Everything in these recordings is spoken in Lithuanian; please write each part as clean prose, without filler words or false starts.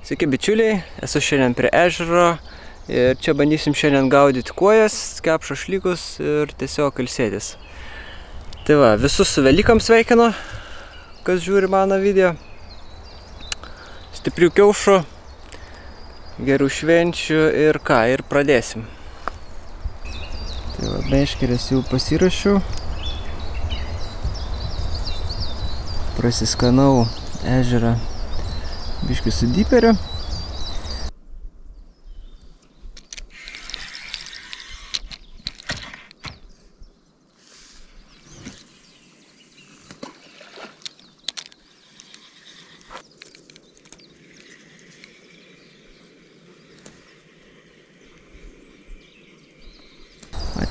Sveiki bičiuliai, esu šiandien prie ežero ir čia bandysim šiandien gaudyti kuojas, kept šašlykus ir tiesiog ilsėtis. Tai va, visus su Velykam sveikinu, kas žiūri mano video. Stiprių kiaušų, gerų švenčių ir ką, ir pradėsim. Tai va, meškerės jau pasirašiau. Prasiskanau ežerą biškį su diperiu.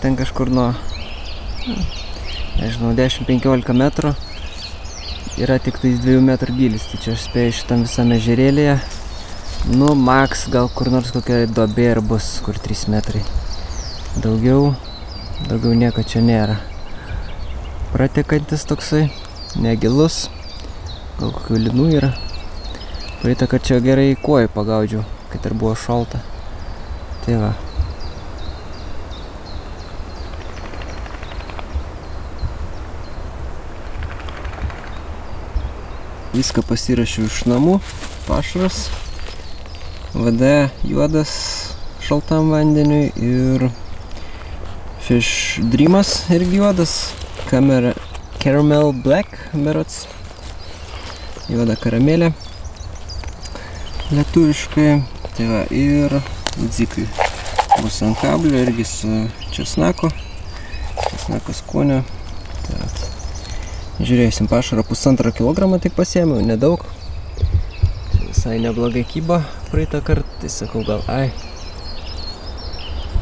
Ten kažkur nuo, nežinau, 10-15 metrų yra tik tais 2 metrų gylis, tai čia aš spėju šitam visame ežerėlėje. Nu, maks gal kur nors kokia duobė ir bus, kur 3 metrai. Daugiau nieko čia nėra. Pratekantis toksai, negilus, gal kokių linų yra. Praeitą, kad čia gerai kuojų pagaudžiau, kai dar buvo šalta. Tai va. Viską pasirašiau iš namų, pašaras, VD juodas šaltam vandeniui ir Fish Dreamas irgi juodas, Caramel Black berods, juoda karamelė, lietuviškai, tai va, ir dzikai bus ant kablio irgi su česnako skonio. Tai va. Žiūrėsim, pašarą 1,5 kilogramą tik pasiėmiau, nedaug. Visai neblogai kybo praeitą kartą, tai sakau gal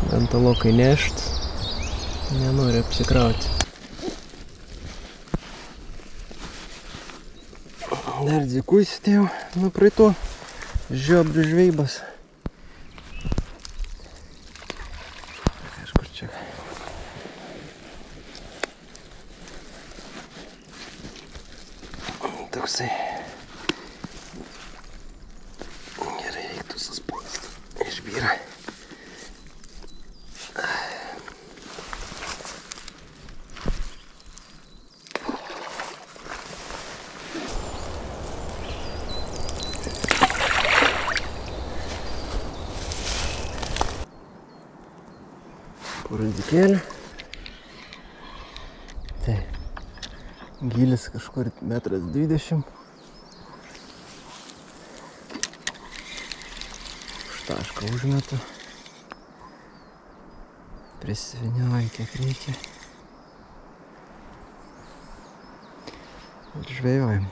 dantalokai nešt, nenoriu apsikrauti. Dar dzikų įsidėjau nuo praeito žiobrių žvejybos. Kažkur čia. Toksai gerai reiktų suspausti išbyra. Porandikėlį. Tai gylis kažkur 1,20 m. Štašką užmetu. Prisivynioju kiek reikia. Ir žvejojam.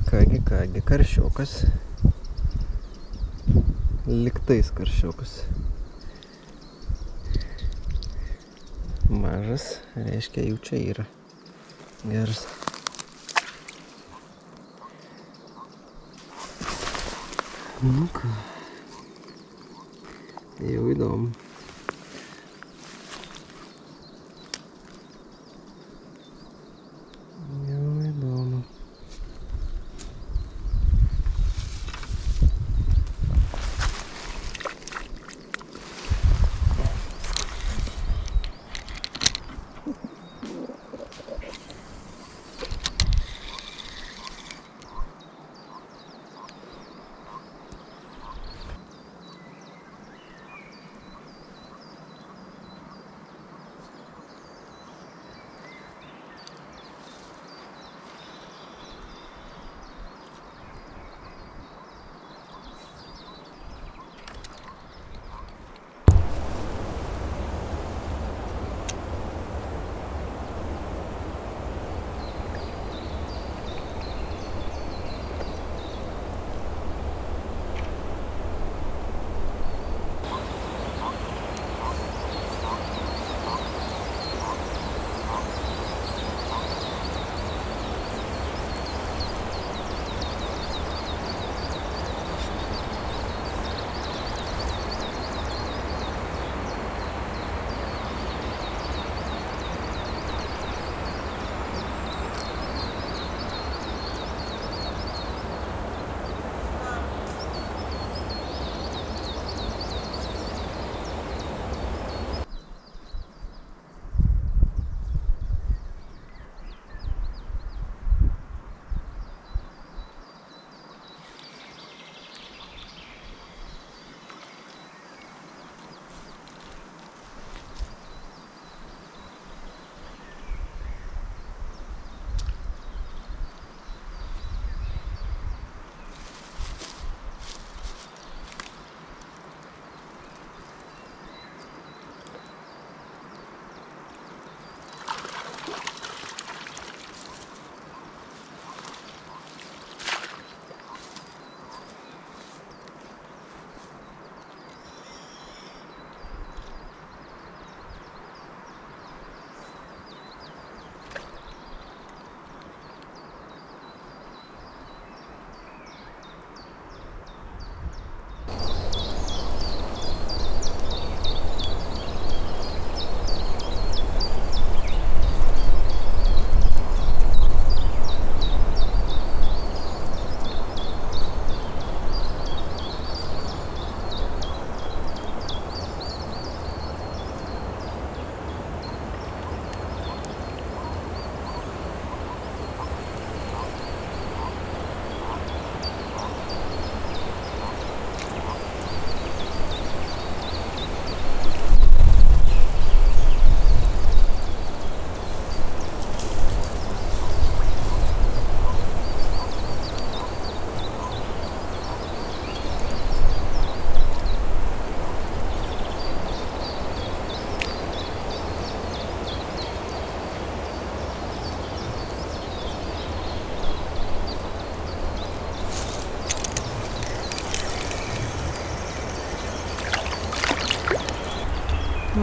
Kągi, karšiokas. Liktais karšiokas. Mažas, reiškia, jau čia yra. Geras. Nu ką. Jau įdomu.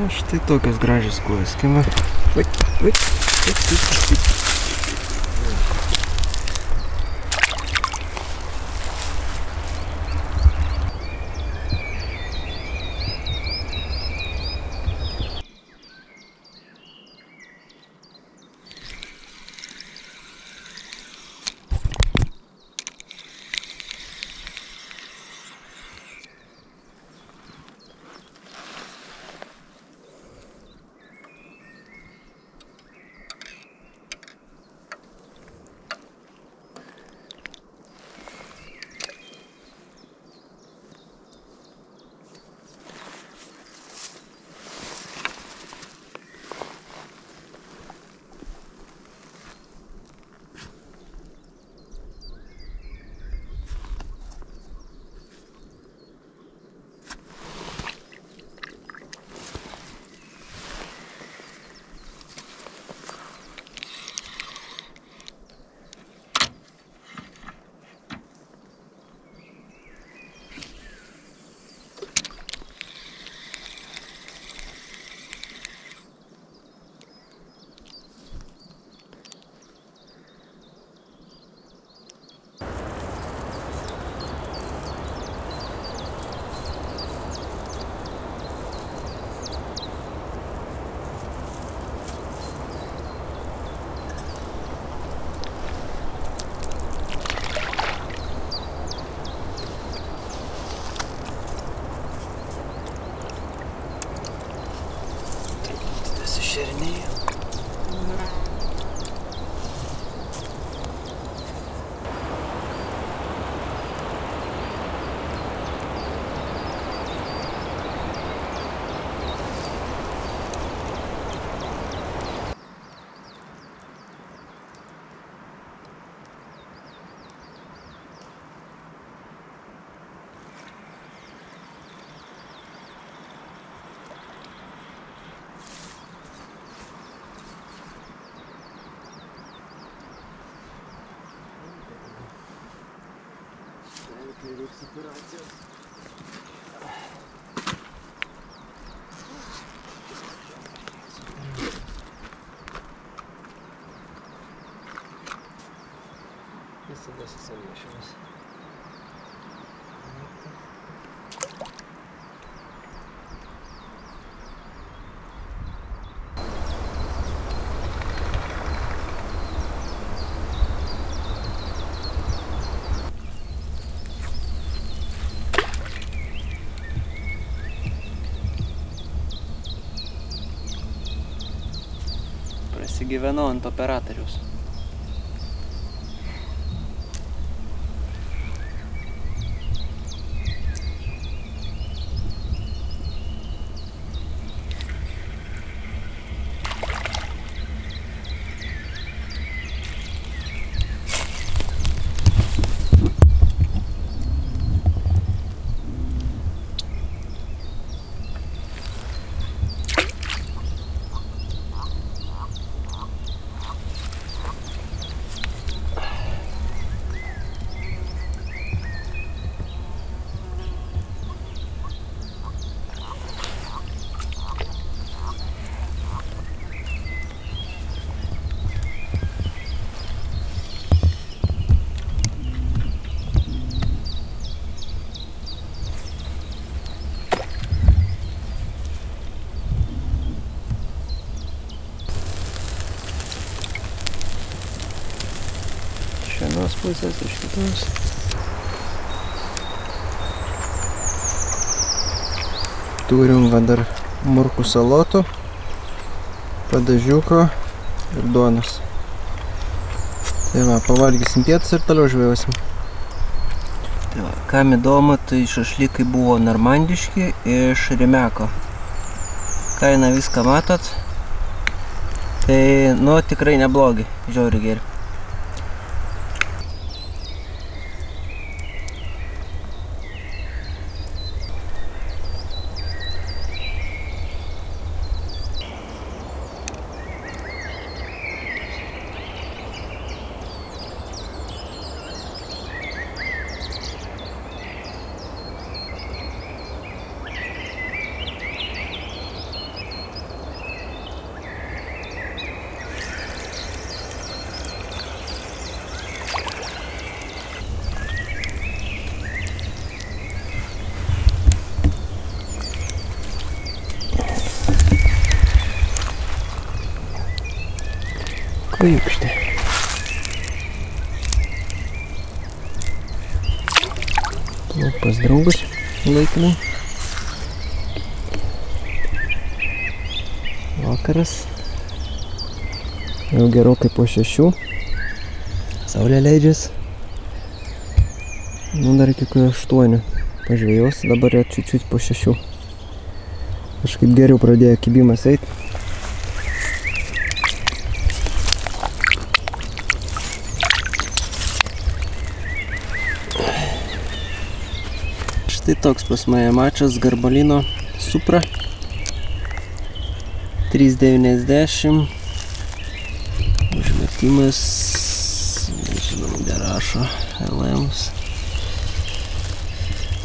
Štai tokios gražios kojos. Skima. Šerniai. Reiks operacijos. Visada susinešimas. Prasigyvenau ant operatoriaus. Iš vienos pusės, iš kitos. Turim va dar morkų salotų, padažiuko ir duonos. Tai va, pavalgysim pietus ir toliau žvejausim. Tai va, kam įdomu, tai šašlykai buvo normandiški iš Rimeko. Kainą viską matot. Tai, nu, tikrai neblogi, žiauriai geri. Kvaiukštė. Plauk pas draugus laikinai. Vakaras. Jau gerokai po 6. Saulė leidžias. Nu, dar iki 8 pažvėjos, dabar jau čiut po 6. Kažkaip geriau pradėjo kibimas eiti. Štai toks pas mane mačas Garbalino Supra 390. Užmetimas, nežinau, derašo LMs.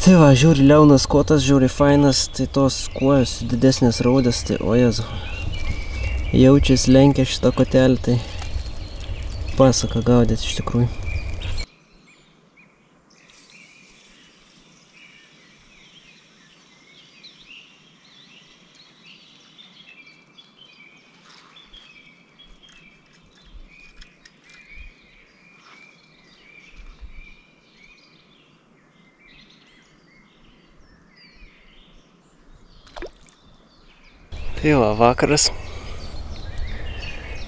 Tai va, žiūri, liaunas kotas, žiūri fainas, tai tos kojos didesnės raudės, tai o jezu. Jaučias lenkia šitą kotelį, tai pasaka gaudėt iš tikrųjų. Tai va, vakaras.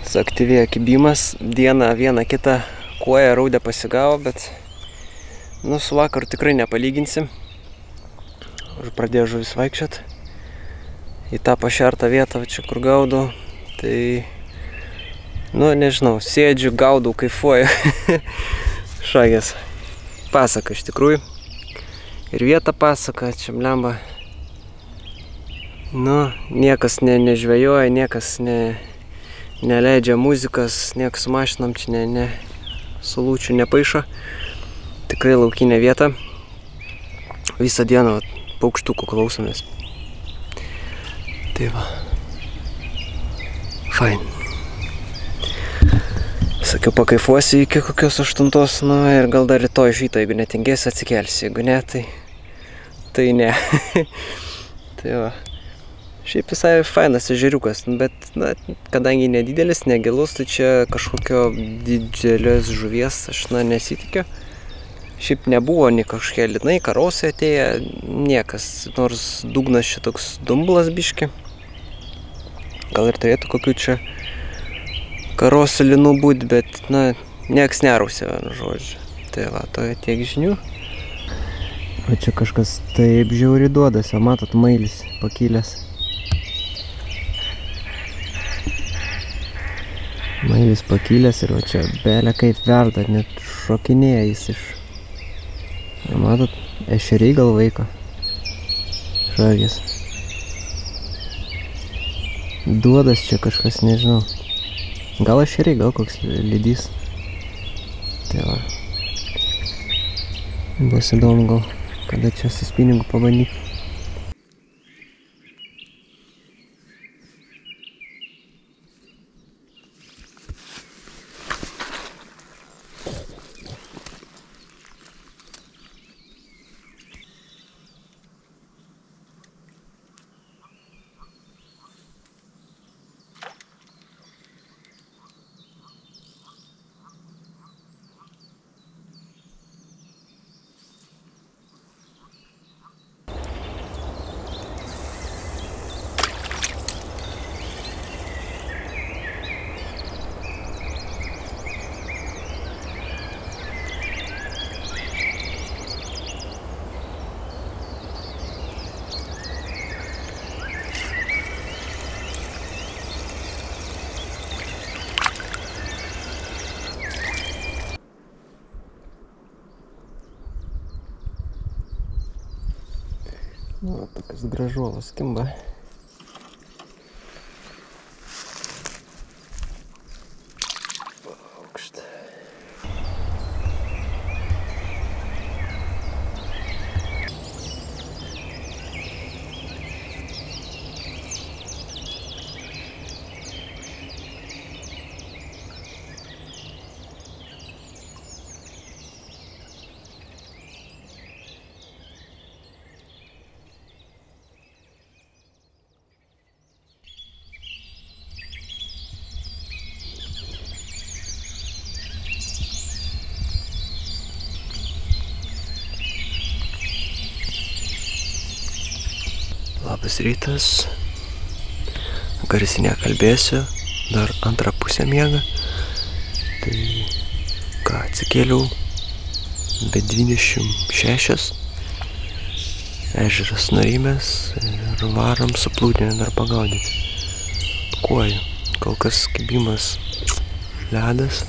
Suaktyvėjo kibimas. Dieną vieną kitą koją raudę pasigavo, bet nu, su vakaru tikrai nepalyginsim. Pradėjo žuvis vaikščiot į tą pašertą vietą, čia kur gaudau. Tai, nu, nežinau, sėdžiu, gaudau, kaifuoju. Šagės. Pasaka iš tikrųjų. Ir vieta pasaka, čia blemba. Nu, niekas nežvejoja, niekas neleidžia muzikas, niekas su mašinom čia su lūčiu nepaišo. Tikrai laukinė vieta. Visą dieną paukštukų klausomės. Tai va. Fain. Sakiau, pakaifuosiu iki kokios 8, nu ir gal dar rytoj iš ryto, jeigu netingėsi, atsikelsi, jeigu ne, tai ne. Tai va. Šiaip visai fainas ežeriukas, bet na, kadangi nedidelis, negilus, tai čia kažkokio didelės žuvies aš nesitikiu. Šiaip nebuvo nei kažkokie linai, karosai atėję, niekas, nors dugnas čia toks dumblas biški. Gal ir turėtų kokių čia karosų linų būt, bet na, nieks nerausė, žodžiu. Tai va, to tiek žinių. O čia kažkas taip žiauri duodas, o matot, mailis pakilęs. Mailis pakilęs ir va čia belė kaip verda, net šokinėja jis iš. Matot, ešeriai gal vaiko. Šagės. Duodas čia kažkas, nežinau. Gal ešeriai, gal koks lydys. Tai va. Bus įdomu gal, kada čia su spinningu pabandyti. Nu, tokias gražuolas kimba. Aukšt. Labas rytas. Garsiai nekalbėsiu, dar antrą pusę miega. Tai ką, atsikėliau be 26. Ežeras nurimęs ir varom su plūdinė dar pagaudyti. Kuoju, kol kas kibimas ledas.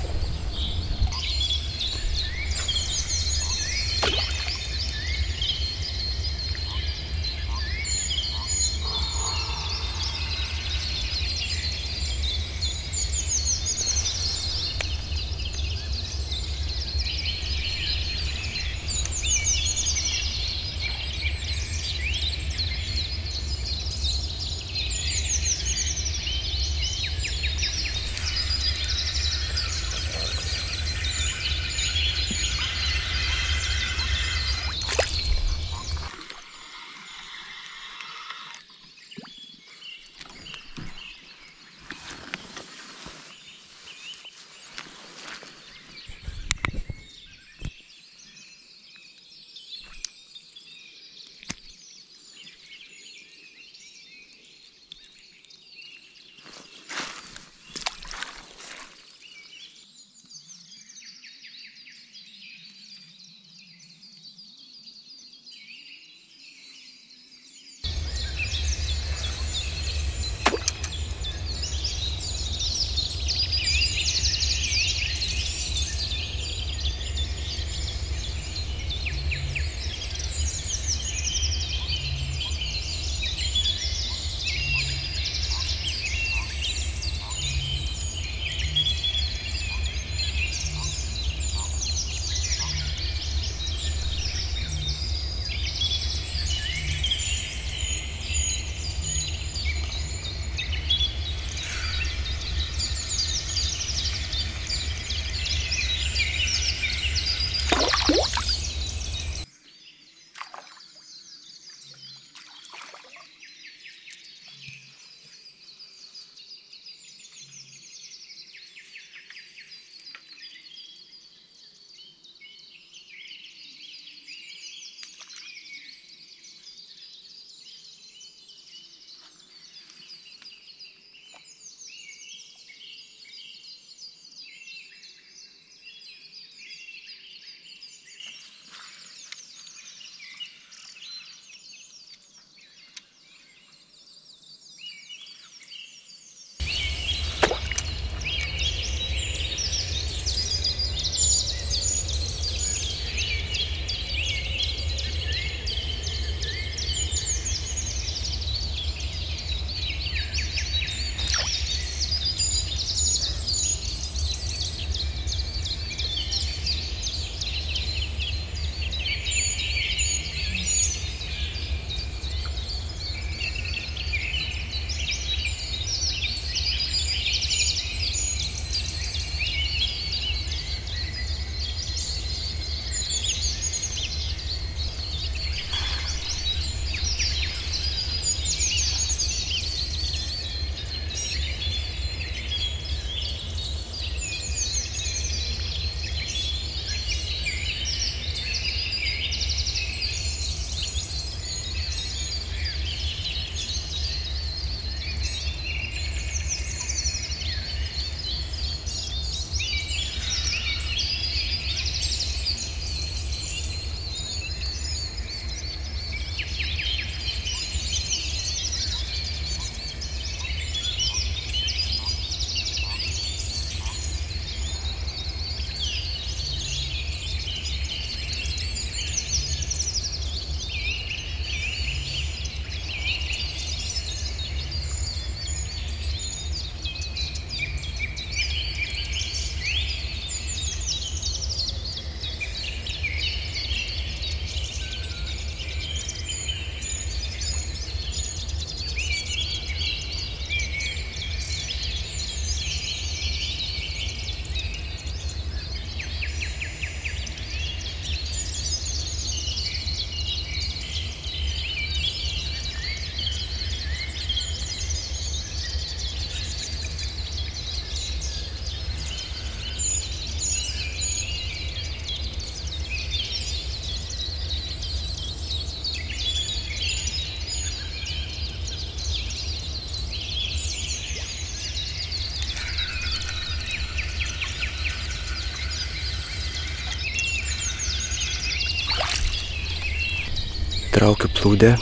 traukiu plūdę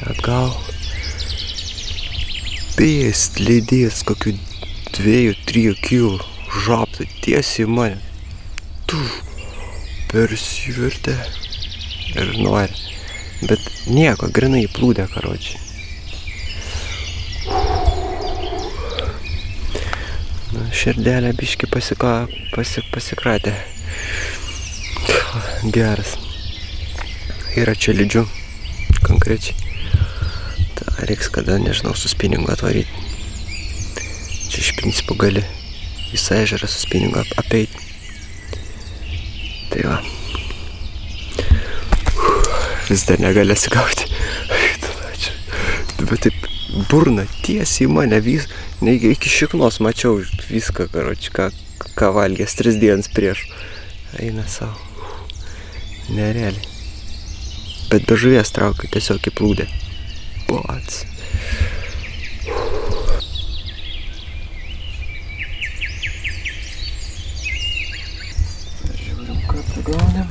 atgal. Pėst lydės kokių 2-3 kilų žaptai tiesiai į mane. Persivertė ir nori. Bet nieko, grinai į plūdę, karočiai. Širdelė biški pasikratė. Geras. Yra čia lydžių, konkrečiai. Ta, reiks kada, nežinau, su spiningu atvaryti. Čia iš principo gali visą ežerą su spiningu apeiti. Tai va. Vis dar negali atsigauti. Bet taip burna tiesiai į mane vis. Iki šiknos mačiau viską, karoči, ką valgęs 3 dienas prieš. Eina savo. Nerealiai. Bet be žuvies traukiu tiesiog į plūdę. Pats. Žiūrim, ką pagaunėm.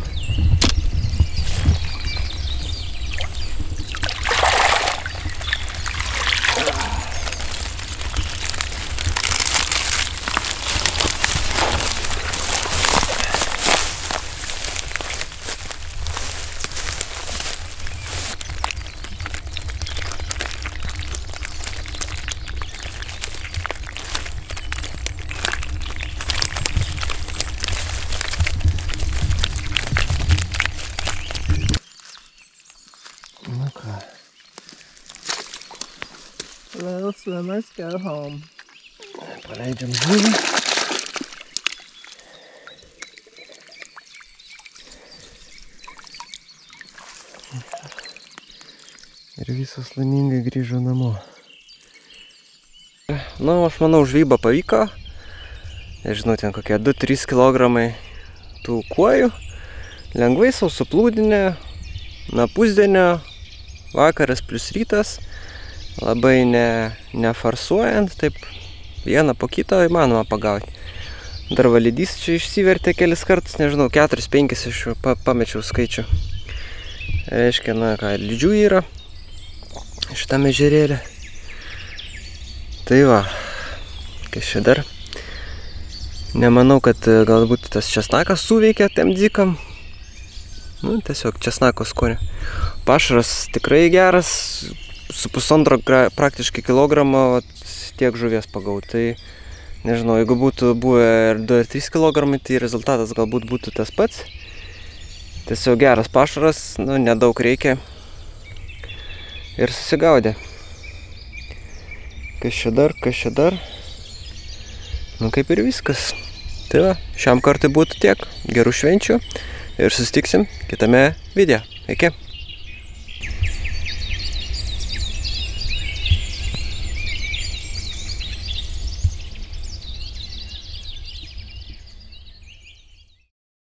Little swimmers go home. Paleidžiam žuvį. Ir visos laimingai grįžo namo. Nu, aš manau, žvejyba pavyko. Nežinau, ten kokie 2-3 kilogramai tų kuojų. Lengvai sausų plūdinė, na pusdienio, vakaras plus rytas. Labai nefarsuojant, taip vieną po kito įmanoma pagauti. Dar valydys čia išsivertė kelis kartus, nežinau, 4-5 iš jų pamečiau skaičių. Reiškia, na ką, lydžių yra šitame ežerėlė. Tai va, kas čia dar. Nemanau, kad galbūt tas česnakas suveikia tiem dzikam. Nu, tiesiog česnako skonio. Pašaras tikrai geras. Su 1,5 praktiškai kilogramo tiek žuvies pagauti. Tai nežinau, jeigu būtų buvę ir 2-3 kilogramai, tai rezultatas galbūt būtų tas pats. Tiesiog geras pašaras, nu, nedaug reikia. Ir susigaudė. Kas čia dar? Nu, kaip ir viskas. Tai va, šiam kartui būtų tiek. Gerų švenčių ir susitiksim kitame video. Iki.